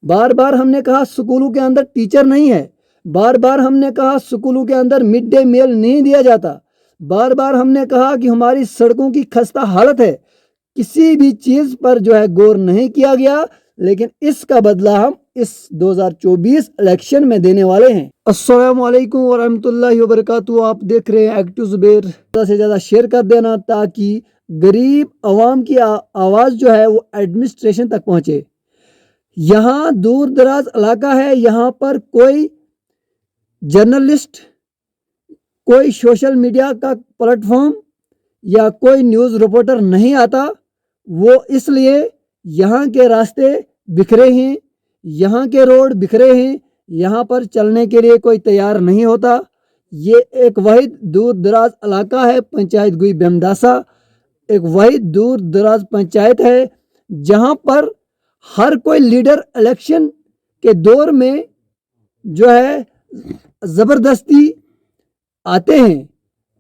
बार बार हमने कहा स्कूलों के अंदर टीचर नहीं है, बार बार हमने कहा स्कूलों के अंदर मिड डे मील नहीं दिया जाता, बार बार हमने कहा कि हमारी सड़कों की खस्ता हालत है। किसी भी चीज़ पर जो है गौर नहीं किया गया, लेकिन इसका बदला हम इस 2024 इलेक्शन में देने वाले हैं। अस्सलाम वालेकुम वरहमतुल्लाहि वबरकातुहू। आप देख रहे हैं एक्टिव ज़ुबैर। ज़्यादा से ज़्यादा शेयर कर देना ताकि गरीब आवाम की आवाज़ जो है वो एडमिनिस्ट्रेशन तक पहुँचे। यहाँ दूर दराज इलाका है, यहाँ पर कोई जर्नलिस्ट, कोई सोशल मीडिया का प्लेटफॉर्म या कोई न्यूज़ रिपोर्टर नहीं आता। वो इसलिए यहाँ के रास्ते बिखरे हैं, यहाँ के रोड बिखरे हैं, यहाँ पर चलने के लिए कोई तैयार नहीं होता। ये एक वाहिद दूर दराज इलाका है, पंचायत गुई बेमदासा एक वाहिद दूर दराज पंचायत है जहाँ पर हर कोई लीडर इलेक्शन के दौर में जो है ज़बरदस्ती आते हैं,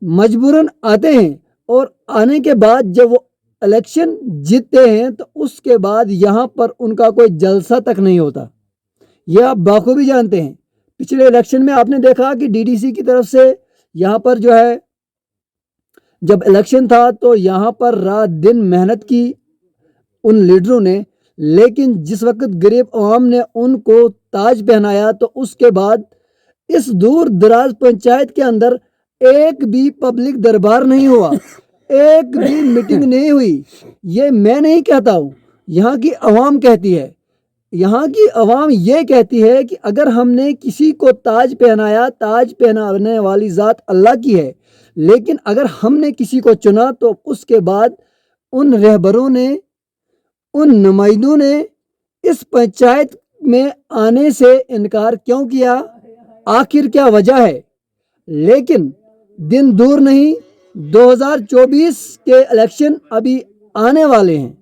मजबूरन आते हैं, और आने के बाद जब वो इलेक्शन जीतते हैं तो उसके बाद यहाँ पर उनका कोई जलसा तक नहीं होता। ये आप बाखूबी जानते हैं। पिछले इलेक्शन में आपने देखा कि डीडीसी की तरफ से यहाँ पर जो है जब इलेक्शन था तो यहाँ पर रात दिन मेहनत की उन लीडरों ने, लेकिन जिस वक्त गरीब आवाम ने उनको ताज पहनाया तो उसके बाद इस दूर दराज पंचायत के अंदर एक भी पब्लिक दरबार नहीं हुआ, एक भी मीटिंग नहीं हुई। ये मैं नहीं कहता हूँ, यहाँ की आवाम कहती है। यहाँ की आवाम ये कहती है कि अगर हमने किसी को ताज पहनाया, ताज पहनाने वाली ज़ात अल्लाह की है, लेकिन अगर हमने किसी को चुना तो उसके बाद उन रहबरों ने, उन नुमाइंदों ने इस पंचायत में आने से इनकार क्यों किया? आखिर क्या वजह है? लेकिन दिन दूर नहीं, 2024 के इलेक्शन अभी आने वाले हैं।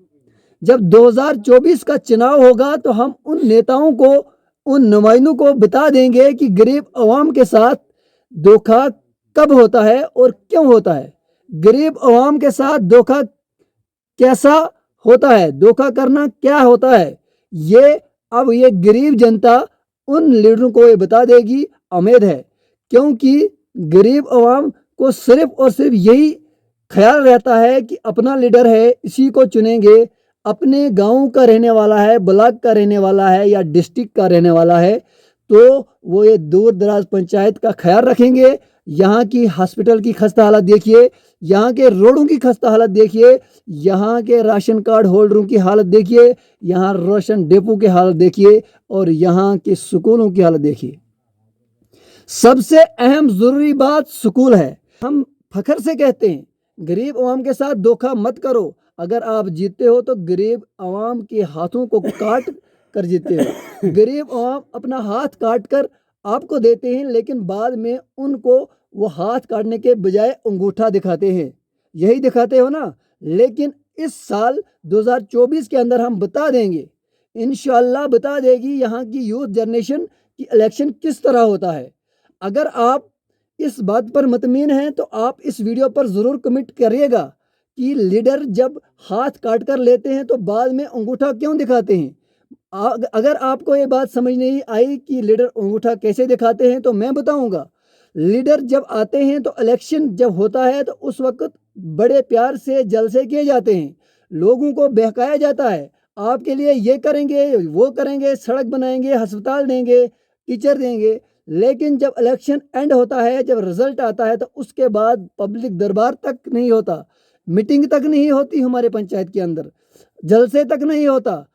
जब 2024 का चुनाव होगा तो हम उन नेताओं को, उन नुमाइंदों को बता देंगे कि गरीब आवाम के साथ धोखा कब होता है और क्यों होता है, गरीब आवाम के साथ धोखा कैसा होता है, धोखा करना क्या होता है। ये अब ये गरीब जनता उन लीडरों को ये बता देगी, उम्मीद है, क्योंकि गरीब आवाम को सिर्फ और सिर्फ यही ख्याल रहता है कि अपना लीडर है, इसी को चुनेंगे, अपने गांव का रहने वाला है, ब्लॉक का रहने वाला है या डिस्ट्रिक्ट का रहने वाला है, तो वो ये दूर दराज पंचायत का ख्याल रखेंगे। यहाँ की हॉस्पिटल की खस्ता हालत देखिए, यहाँ के रोडों की खस्ता हालत देखिए, यहाँ के राशन कार्ड होल्डरों की हालत देखिए, यहाँ राशन डिपो की हालत देखिए, और यहाँ के स्कूलों की हालत देखिए। सबसे अहम ज़रूरी बात स्कूल है। हम फखर से कहते हैं गरीब आवाम के साथ धोखा मत करो। अगर आप जीतते हो तो गरीब आवाम के हाथों को काट कर जीतते हो। गरीब आवाम अपना हाथ काट कर आपको देते हैं, लेकिन बाद में उनको वो हाथ काटने के बजाय अंगूठा दिखाते हैं। यही दिखाते हो ना। लेकिन इस साल 2024 के अंदर हम बता देंगे, इंशाल्लाह बता देगी यहाँ की यूथ जनरेशन की इलेक्शन किस तरह होता है। अगर आप इस बात पर मुतमिन हैं तो आप इस वीडियो पर ज़रूर कमेंट करिएगा कि लीडर जब हाथ काट कर लेते हैं तो बाद में अंगूठा क्यों दिखाते हैं। अगर आपको ये बात समझ नहीं आई कि लीडर अंगूठा कैसे दिखाते हैं तो मैं बताऊंगा। लीडर जब आते हैं तो इलेक्शन जब होता है तो उस वक्त बड़े प्यार से जलसे किए जाते हैं, लोगों को बहकाया जाता है, आपके लिए ये करेंगे, वो करेंगे, सड़क बनाएंगे, अस्पताल देंगे, टीचर देंगे। लेकिन जब इलेक्शन एंड होता है, जब रिजल्ट आता है, तो उसके बाद पब्लिक दरबार तक नहीं होता, मीटिंग तक नहीं होती, हमारे पंचायत के अंदर जलसे तक नहीं होता।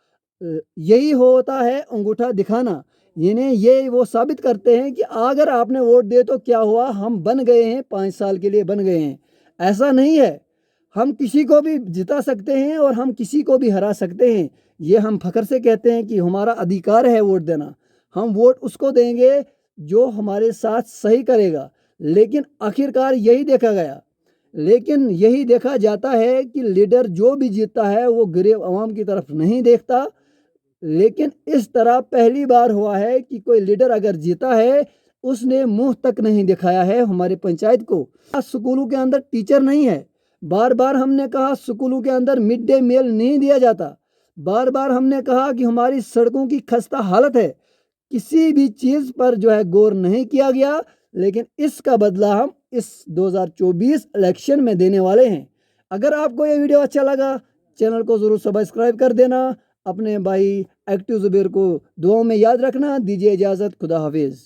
यही होता है अंगूठा दिखाना। यानी ये वो साबित करते हैं कि अगर आपने वोट दिए तो क्या हुआ, हम बन गए हैं, 5 साल के लिए बन गए हैं। ऐसा नहीं है, हम किसी को भी जिता सकते हैं और हम किसी को भी हरा सकते हैं। ये हम फख्र से कहते हैं कि हमारा अधिकार है वोट देना। हम वोट उसको देंगे जो हमारे साथ सही करेगा। लेकिन आखिरकार यही देखा जाता है कि लीडर जो भी जीतता है वो गरीब आवाम की तरफ नहीं देखता। लेकिन इस तरह पहली बार हुआ है कि कोई लीडर अगर जीता है उसने मुंह तक नहीं दिखाया है हमारे पंचायत को। स्कूलों के अंदर टीचर नहीं है, बार बार हमने कहा स्कूलों के अंदर मिड डे मील नहीं दिया जाता, بار بار ہم نے کہا کہ ہماری سڑکوں کی خستہ حالت ہے، کسی بھی چیز پر جو ہے غور نہیں کیا گیا، لیکن اس کا بدلہ ہم اس 2024 الیکشن میں دینے والے ہیں۔ اگر آپ کو یہ ویڈیو اچھا لگا چینل کو ضرور سبسکرائب کر دینا، اپنے بھائی ایکٹیو زبیر کو دعاؤں میں یاد رکھنا۔ دیجیے اجازت، خدا حافظ۔